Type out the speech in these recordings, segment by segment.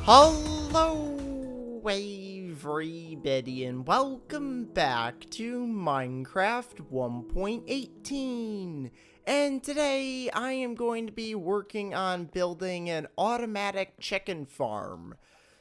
Hello, everybody, and welcome back to Minecraft 1.18. And today I am going to be working on building an automatic chicken farm.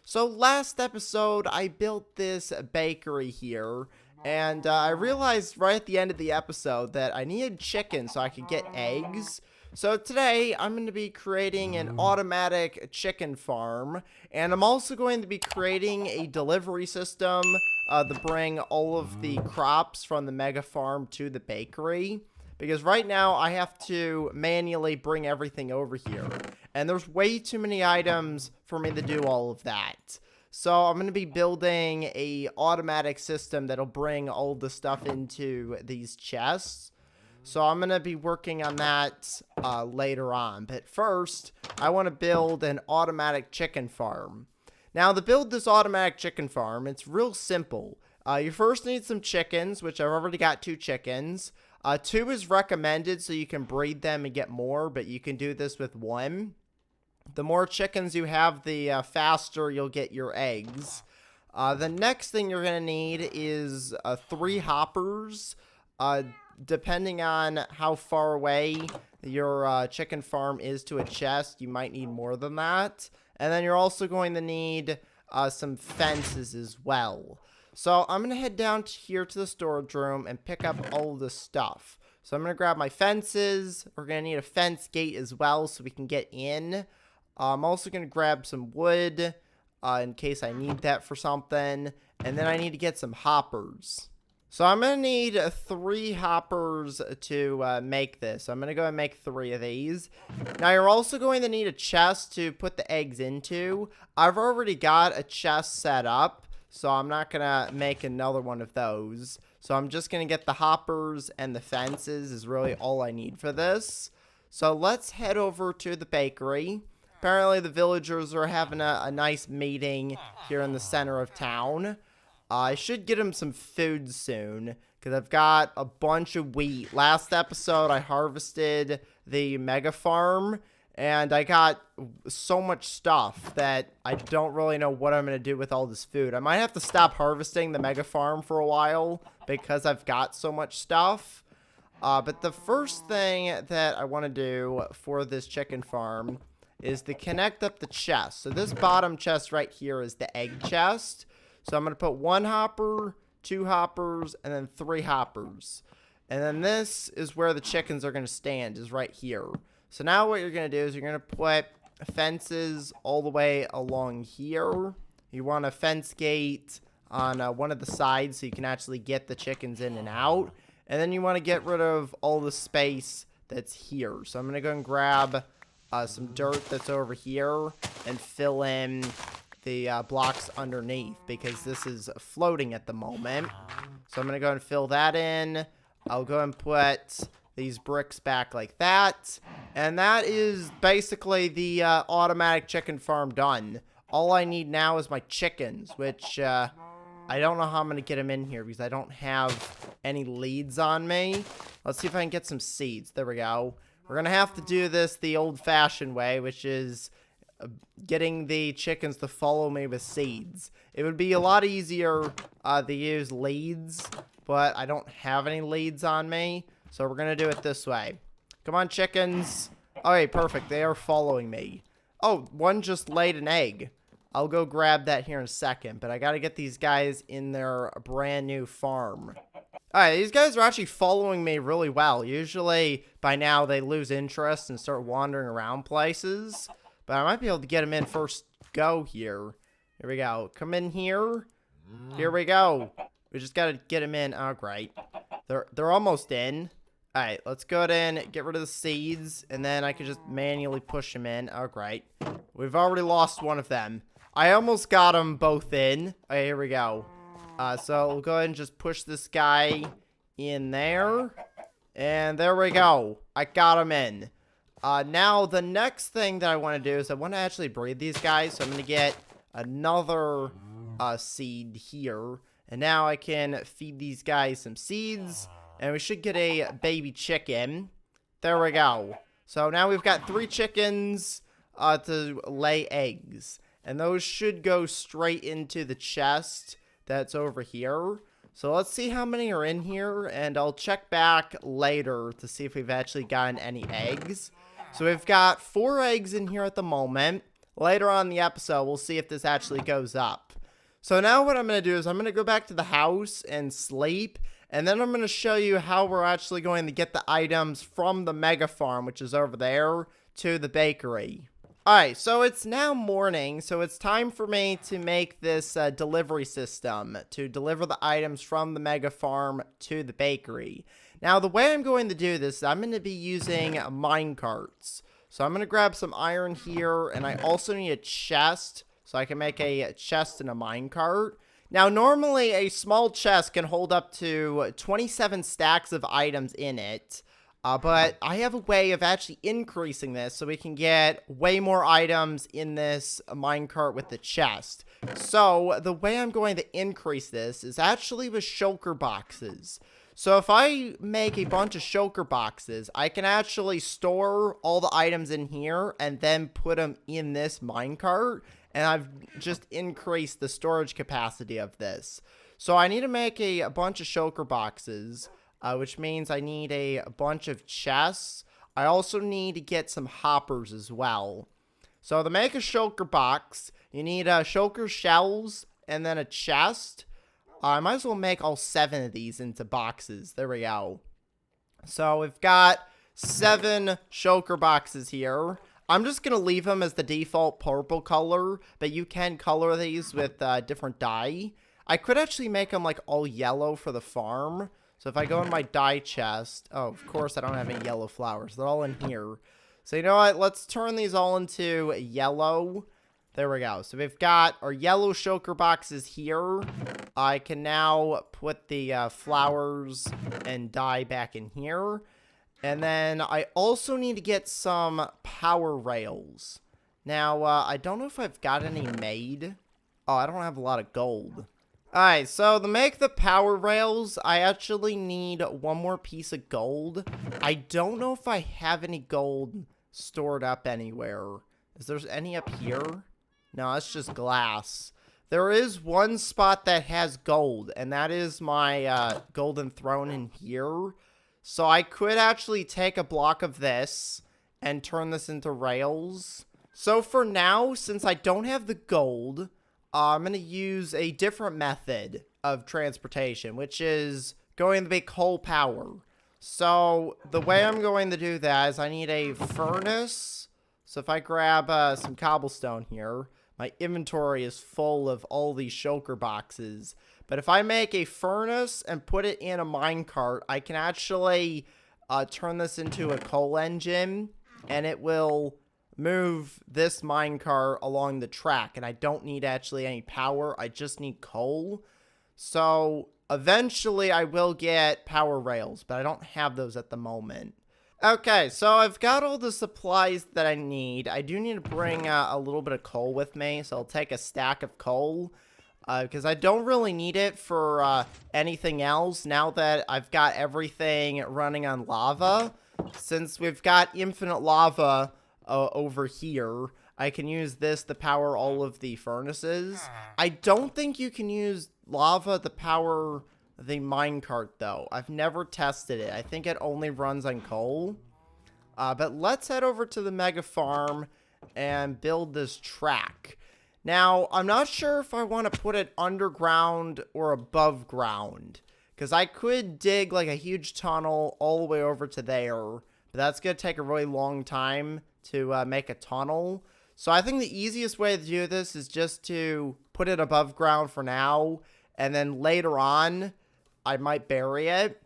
So last episode I built this bakery here, and I realized right at the end of the episode that I needed chicken so I could get eggs. So today I'm going to be creating an automatic chicken farm, and I'm also going to be creating a delivery system to bring all of the crops from the mega farm to the bakery. Because right now I have to manually bring everything over here, and there's way too many items for me to do all of that. So I'm going to be building a automatic system that'll bring all the stuff into these chests. So I'm going to be working on that later on. But first, I want to build an automatic chicken farm. Now, to build this automatic chicken farm, it's real simple. You first need some chickens, which I've already got 2 chickens. 2 is recommended so you can breed them and get more, but you can do this with 1. The more chickens you have, the faster you'll get your eggs. The next thing you're going to need is 3 hoppers. Depending on how far away your chicken farm is to a chest, you might need more than that. And then you're also going to need some fences as well. So I'm going to head down here to the storage room and pick up all of the stuff. So I'm going to grab my fences. We're going to need a fence gate as well so we can get in. I'm also going to grab some wood in case I need that for something. And then I need to get some hoppers. So I'm going to need 3 hoppers to make this. So I'm going to go and make 3 of these. Now you're also going to need a chest to put the eggs into. I've already got a chest set up, so I'm not going to make another one of those. So I'm just going to get the hoppers, and the fences is really all I need for this. So let's head over to the bakery. Apparently the villagers are having a nice meeting here in the center of town. I should get him some food soon, because I've got a bunch of wheat. Last episode, I harvested the mega farm, and I got so much stuff that I don't really know what I'm going to do with all this food. I might have to stop harvesting the mega farm for a while, because I've got so much stuff. But the first thing that I want to do for this chicken farm is to connect up the chest. So this bottom chest right here is the egg chest. So I'm going to put 1 hopper, 2 hoppers, and then 3 hoppers. And then this is where the chickens are going to stand, is right here. So now what you're going to do is you're going to put fences all the way along here. You want a fence gate on one of the sides so you can actually get the chickens in and out. And then you want to get rid of all the space that's here. So I'm going to go and grab some dirt that's over here and fill in the blocks underneath, because this is floating at the moment. So I'm going to go and fill that in. I'll go and put these bricks back like that. And that is basically the automatic chicken farm done. All I need now is my chickens, which I don't know how I'm going to get them in here because I don't have any leads on me. Let's see if I can get some seeds. There we go. We're going to have to do this the old-fashioned way, which is getting the chickens to follow me with seeds. It would be a lot easier to use leads, but I don't have any leads on me, so we're gonna do it this way. Come on, chickens. Okay, perfect. They are following me. Oh, one just laid an egg. I'll go grab that here in a second, but I gotta get these guys in their brand new farm. Alright, these guys are actually following me really well. Usually by now they lose interest and start wandering around places. But I might be able to get him in first go here. Here we go. Come in here. Here we go. We just got to get him in. Oh, great. They're almost in. All right, let's go ahead and get rid of the seeds. And then I can just manually push them in. Oh, great. We've already lost one of them. I almost got them both in. Okay, here we go. So we'll go ahead and just push this guy in there. And there we go. I got him in. Now, the next thing that I want to do is I want to actually breed these guys. So I'm going to get another seed here. And now I can feed these guys some seeds. And we should get a baby chicken. There we go. So now we've got 3 chickens to lay eggs. and those should go straight into the chest that's over here. So let's see how many are in here, and I'll check back later to see if we've actually gotten any eggs. So we've got 4 eggs in here at the moment. Later on in the episode, we'll see if this actually goes up. So now what I'm going to do is I'm going to go back to the house and sleep, and then I'm going to show you how we're actually going to get the items from the mega farm, which is over there, to the bakery. Alright, so it's now morning, so it's time for me to make this delivery system to deliver the items from the mega farm to the bakery. Now, the way I'm going to do this is I'm going to be using mine carts. So I'm going to grab some iron here, and I also need a chest, so I can make a chest and a mine cart. Now, normally a small chest can hold up to 27 stacks of items in it. But I have a way of actually increasing this so we can get way more items in this minecart with the chest. So the way I'm going to increase this is actually with shulker boxes. So if I make a bunch of shulker boxes, I can actually store all the items in here and then put them in this minecart. And I've just increased the storage capacity of this. So I need to make a bunch of shulker boxes. Which means I need a bunch of chests. I also need to get some hoppers as well. So to make a shulker box, you need shulker shells and then a chest. I might as well make all 7 of these into boxes. There we go. So we've got 7 shulker boxes here. I'm just going to leave them as the default purple color, but you can color these with different dye. I could actually make them like all yellow for the farm. So if I go in my dye chest, oh, of course I don't have any yellow flowers. They're all in here. So you know what? Let's turn these all into yellow. There we go. So we've got our yellow shulker boxes here. I can now put the flowers and dye back in here. And then I also need to get some power rails. Now, I don't know if I've got any made. Oh, I don't have a lot of gold. Alright, so to make the power rails, I actually need one more piece of gold. I don't know if I have any gold stored up anywhere. Is there any up here? No, it's just glass. There is one spot that has gold, and that is my golden throne in here. So I could actually take a block of this and turn this into rails. So for now, since I don't have the gold, I'm going to use a different method of transportation, which is going to be coal power. So the way I'm going to do that is I need a furnace. So if I grab some cobblestone here, my inventory is full of all these shulker boxes. But if I make a furnace and put it in a minecart, I can actually turn this into a coal engine, and it will move this minecart along the track, and I don't need actually any power. I just need coal. So eventually I will get power rails, but I don't have those at the moment. Okay, so I've got all the supplies that I need. I do need to bring a little bit of coal with me, so I'll take a stack of coal because I don't really need it for anything else now that I've got everything running on lava. Since we've got infinite lava over here, I can use this to power all of the furnaces. I don't think you can use lava to power the minecart, though. I've never tested it. I think it only runs on coal. But let's head over to the mega farm and build this track. Now, I'm not sure if I want to put it underground or above ground, because I could dig like a huge tunnel all the way over to there, but that's going to take a really long time to make a tunnel. So I think the easiest way to do this is just to put it above ground for now, and then later on, I might bury it.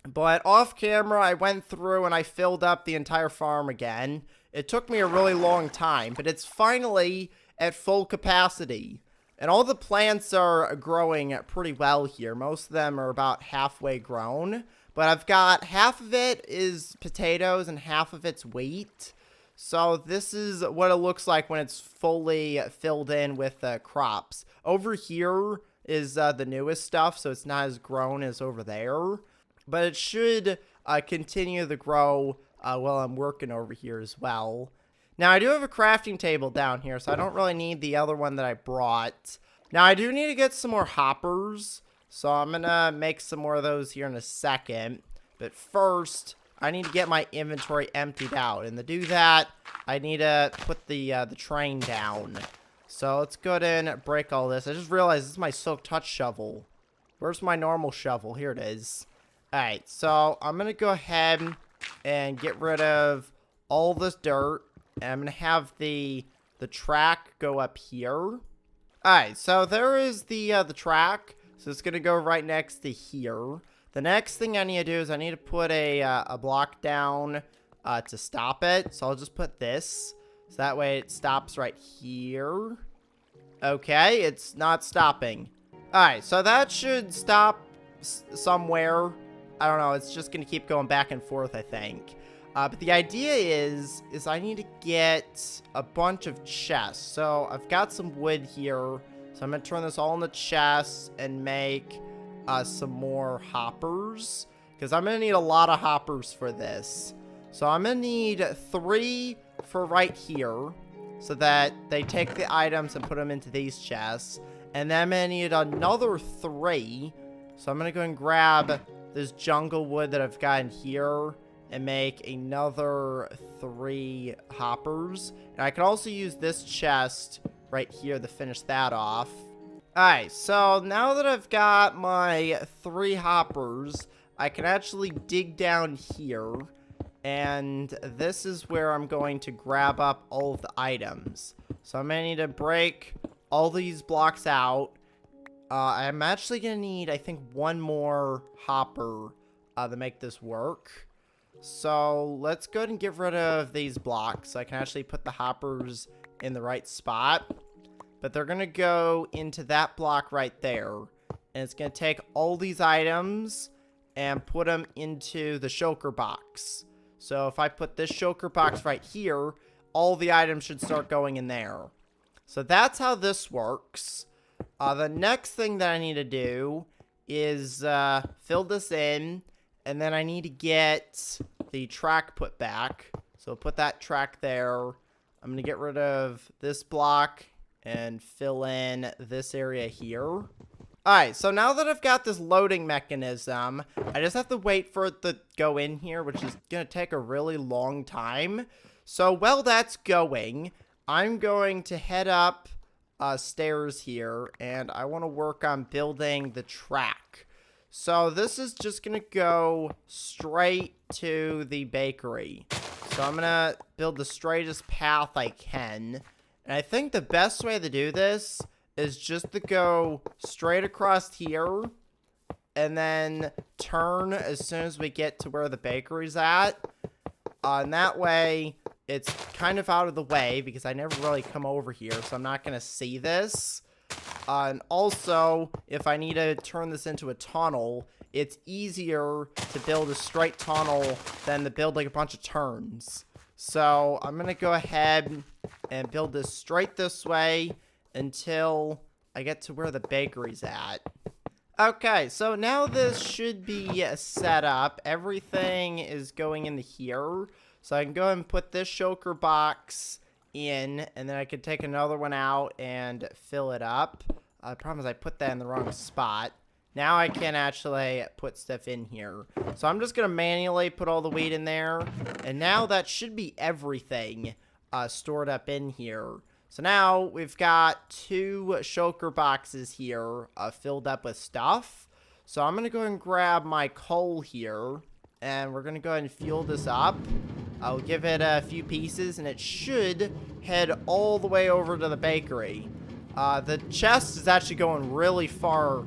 But off camera, I went through and I filled up the entire farm again. It took me a really long time, but it's finally at full capacity. And all the plants are growing pretty well here. Most of them are about halfway grown. But I've got half of it is potatoes and half of it's wheat. So this is what it looks like when it's fully filled in with crops. Over here is the newest stuff, so it's not as grown as over there. But it should continue to grow while I'm working over here as well. Now, I do have a crafting table down here, so I don't really need the other one that I brought. Now, I do need to get some more hoppers, so I'm gonna make some more of those here in a second. But first, I need to get my inventory emptied out. And to do that, I need to put the train down. So let's go ahead and break all this. I just realized this is my Silk Touch shovel. Where's my normal shovel? Here it is. Alright, so I'm going to go ahead and get rid of all this dirt. And I'm going to have the track go up here. Alright, so there is the track. So it's going to go right next to here. The next thing I need to do is I need to put a block down to stop it. So I'll just put this. So that way it stops right here. Okay, it's not stopping. Alright, so that should stop somewhere. I don't know, it's just going to keep going back and forth, I think. But the idea is I need to get a bunch of chests. So I've got some wood here. So I'm going to turn this all into chests and make some more hoppers. Because I'm going to need a lot of hoppers for this. So I'm going to need 3 for right here. So that they take the items and put them into these chests. And then I'm going to need another 3. So I'm going to go and grab this jungle wood that I've got in here. And make another 3 hoppers. And I can also use this chest right here to finish that off. Alright, so now that I've got my 3 hoppers, I can actually dig down here. And this is where I'm going to grab up all of the items. So I'm going to need to break all these blocks out. I'm actually going to need, I think, 1 more hopper to make this work. So let's go ahead and get rid of these blocks so I can actually put the hoppers in the right spot. But they're going to go into that block right there. And it's going to take all these items and put them into the shulker box. So if I put this shulker box right here, all the items should start going in there. So that's how this works. The next thing that I need to do is fill this in. And then I need to get the track put back. So put that track there. I'm going to get rid of this block and fill in this area here. Alright, so now that I've got this loading mechanism, I just have to wait for it to go in here, which is going to take a really long time. So while that's going, I'm going to head up stairs here, and I want to work on building the track. So this is just going to go straight to the bakery. So I'm going to build the straightest path I can. And I think the best way to do this is just to go straight across here and then turn as soon as we get to where the bakery's at. And that way, it's kind of out of the way because I never really come over here, so I'm not going to see this. And also, if I need to turn this into a tunnel, it's easier to build a straight tunnel than to build like a bunch of turns. So I'm going to go ahead and build this straight this way until I get to where the bakery's at. Okay, so now this should be set up. Everything is going into here. So I can go ahead and put this shulker box in, and then I can take another one out and fill it up. The problem is I put that in the wrong spot. Now I can actually put stuff in here. So I'm just going to manually put all the wheat in there. And now that should be everything stored up in here. So now we've got 2 shulker boxes here filled up with stuff. So I'm going to go and grab my coal here. And we're going to go ahead and fuel this up. I'll give it a few pieces, and it should head all the way over to the bakery. The chest is actually going really far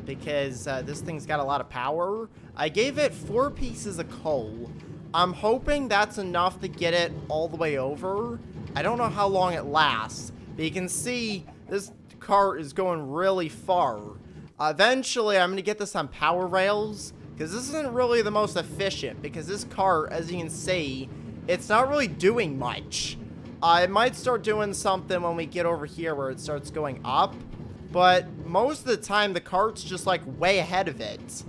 because this thing's got a lot of power. I gave it 4 pieces of coal. I'm hoping that's enough to get it all the way over. I don't know how long it lasts, but you can see this cart is going really far. Eventually, I'm going to get this on power rails, because this isn't really the most efficient, because this cart, as you can see, it's not really doing much. It might start doing something when we get over here where it starts going up, but most of the time the cart's just like way ahead of it.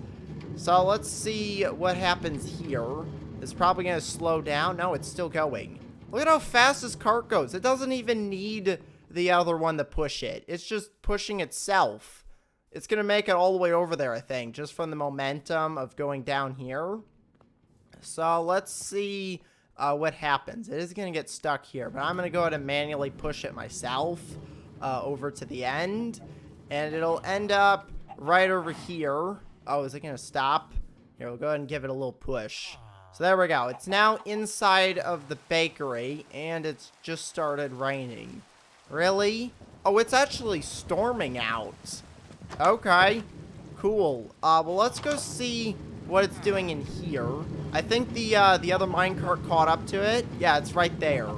So let's see what happens here. It's probably going to slow down. No, it's still going. Look at how fast this cart goes. It doesn't even need the other one to push it. It's just pushing itself. It's going to make it all the way over there, I think, just from the momentum of going down here. So let's see what happens. It is going to get stuck here, but I'm going to go ahead and manually push it myself over to the end. And it'll end up right over here. Oh, is it going to stop? Here, we'll go ahead and give it a little push. So there we go. It's now inside of the bakery, and it's just started raining. Really? Oh, it's actually storming out. Okay. Cool. Well, let's go see what it's doing in here. I think the other minecart caught up to it. Yeah, it's right there.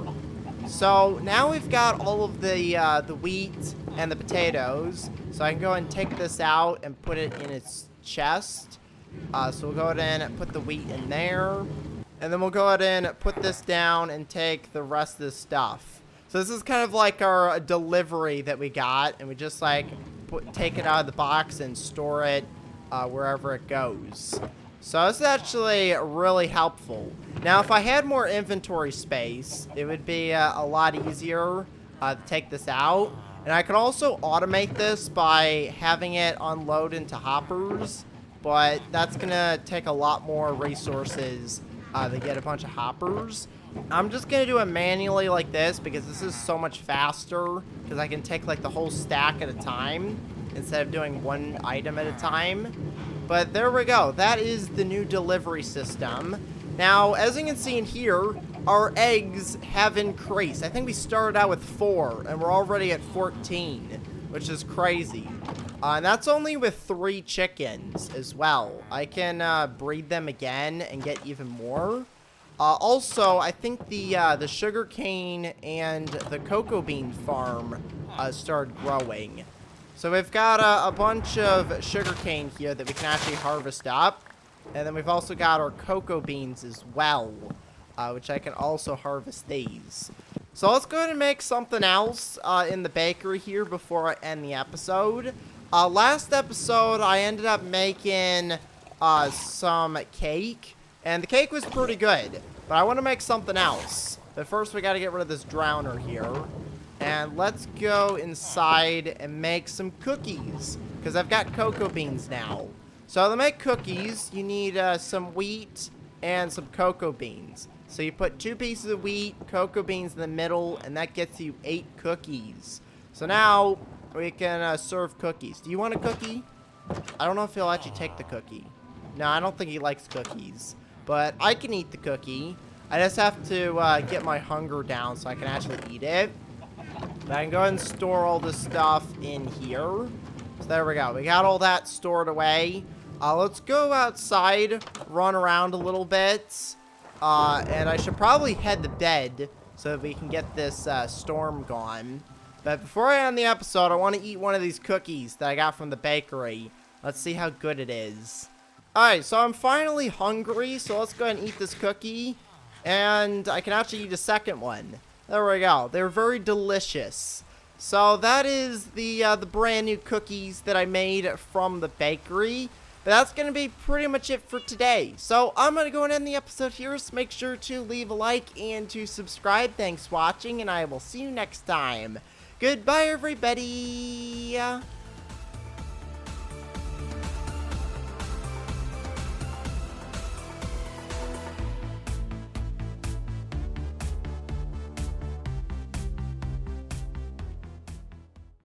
So now we've got all of the wheat and the potatoes. So I can go ahead and take this out and put it in its chest. So we'll go ahead and put the wheat in there. And then we'll go ahead and put this down and take the rest of the stuff. So this is kind of like our delivery that we got. And we just like take it out of the box and store it wherever it goes. So this is actually really helpful. Now if I had more inventory space, it would be a lot easier to take this out. And I could also automate this by having it unload into hoppers. But that's going to take a lot more resources to get a bunch of hoppers. I'm just going to do it manually like this because this is so much faster. Because I can take like the whole stack at a time instead of doing one item at a time. But there we go. That is the new delivery system. Now, as you can see in here, our eggs have increased. I think we started out with 4 and we're already at 14, which is crazy. And that's only with 3 chickens as well. I can breed them again and get even more. Also, I think the sugarcane and the cocoa bean farm started growing. So we've got a bunch of sugarcane here that we can actually harvest up. And then we've also got our cocoa beans as well, which I can also harvest these. So let's go ahead and make something else in the bakery here before I end the episode. Last episode, I ended up making some cake, and the cake was pretty good, but I want to make something else. But first, we got to get rid of this drowner here, and let's go inside and make some cookies, because I've got cocoa beans now. So to make cookies, you need some wheat and some cocoa beans. So you put 2 pieces of wheat, cocoa beans in the middle, and that gets you 8 cookies. So now we can serve cookies. Do you want a cookie? I don't know if he'll actually take the cookie. No, I don't think he likes cookies. But I can eat the cookie. I just have to get my hunger down so I can actually eat it. But I can go ahead and store all this stuff in here. So there we go. We got all that stored away. Let's go outside, run around a little bit. And I should probably head to bed so that we can get this storm gone. But before I end the episode, I want to eat one of these cookies that I got from the bakery. Let's see how good it is. Alright, so I'm finally hungry, so let's go ahead and eat this cookie. And I can actually eat a second one. There we go. They're very delicious. So that is the brand new cookies that I made from the bakery. But that's going to be pretty much it for today. So I'm going to go and end the episode here. So make sure to leave a like and to subscribe. Thanks for watching, and I will see you next time. Goodbye, everybody.